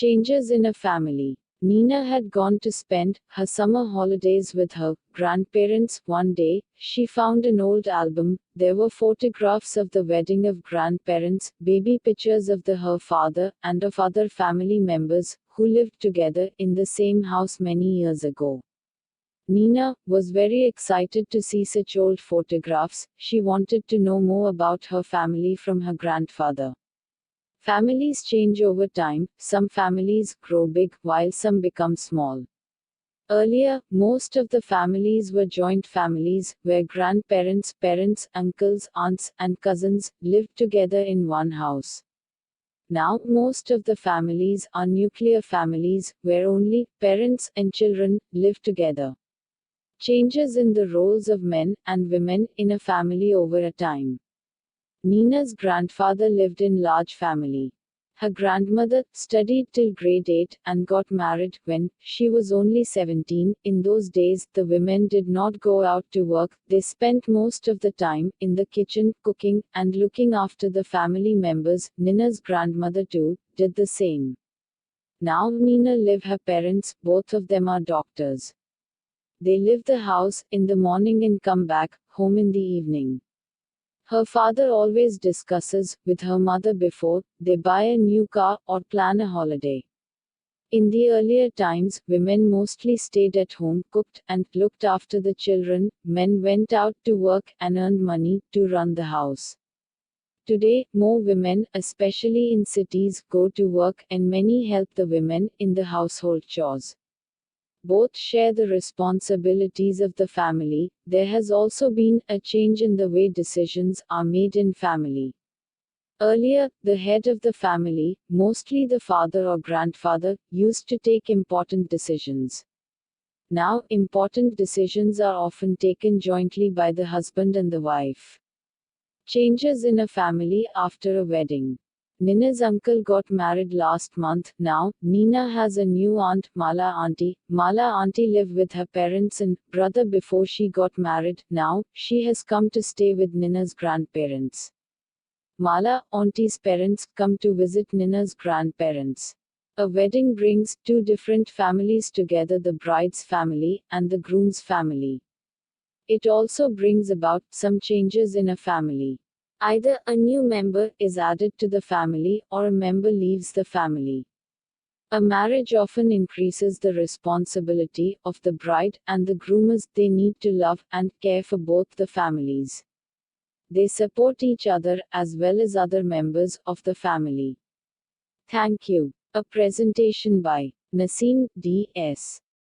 Changes in a family. Nina had gone to spend her summer holidays with her grandparents. One day, she found an old album. There were photographs of the wedding of grandparents, baby pictures of her father, and of other family members who lived together in the same house many years ago. Nina was very excited to see such old photographs. She wanted to know more about her family from her grandfather. Families change over time, some families grow big, while some become small. Earlier, most of the families were joint families, where grandparents, parents, uncles, aunts, and cousins lived together in one house. Now, most of the families are nuclear families, where only parents and children live together. Changes in the roles of men and women in a family over a time. Nina's grandfather lived in large family. Her grandmother studied till grade 8 and got married when she was only 17. In those days, the women did not go out to work. They spent most of the time in the kitchen, cooking and looking after the family members. Nina's grandmother too did the same. Now Nina live her parents, both of them are doctors. They leave the house in the morning and come back home in the evening. Her father always discusses with her mother before they buy a new car or plan a holiday. In the earlier times, women mostly stayed at home, cooked, and looked after the children. Men went out to work and earned money to run the house. Today, more women, especially in cities, go to work, and many help the women in the household chores. Both share the responsibilities of the family. There has also been a change in the way decisions are made in family. Earlier, the head of the family, mostly the father or grandfather, used to take important decisions. Now, important decisions are often taken jointly by the husband and the wife. Changes in a family after a wedding. Nina's uncle got married last month. Now, Nina has a new aunt, Mala auntie. Mala auntie lived with her parents and brother before she got married. Now, she has come to stay with Nina's grandparents. Mala auntie's parents come to visit Nina's grandparents. A wedding brings two different families together, the bride's family and the groom's family. It also brings about some changes in a family. Either a new member is added to the family or a member leaves the family. A marriage often increases the responsibility of the bride and the groom as they need to love and care for both the families. They support each other as well as other members of the family. Thank you. A presentation by Naseem D.S.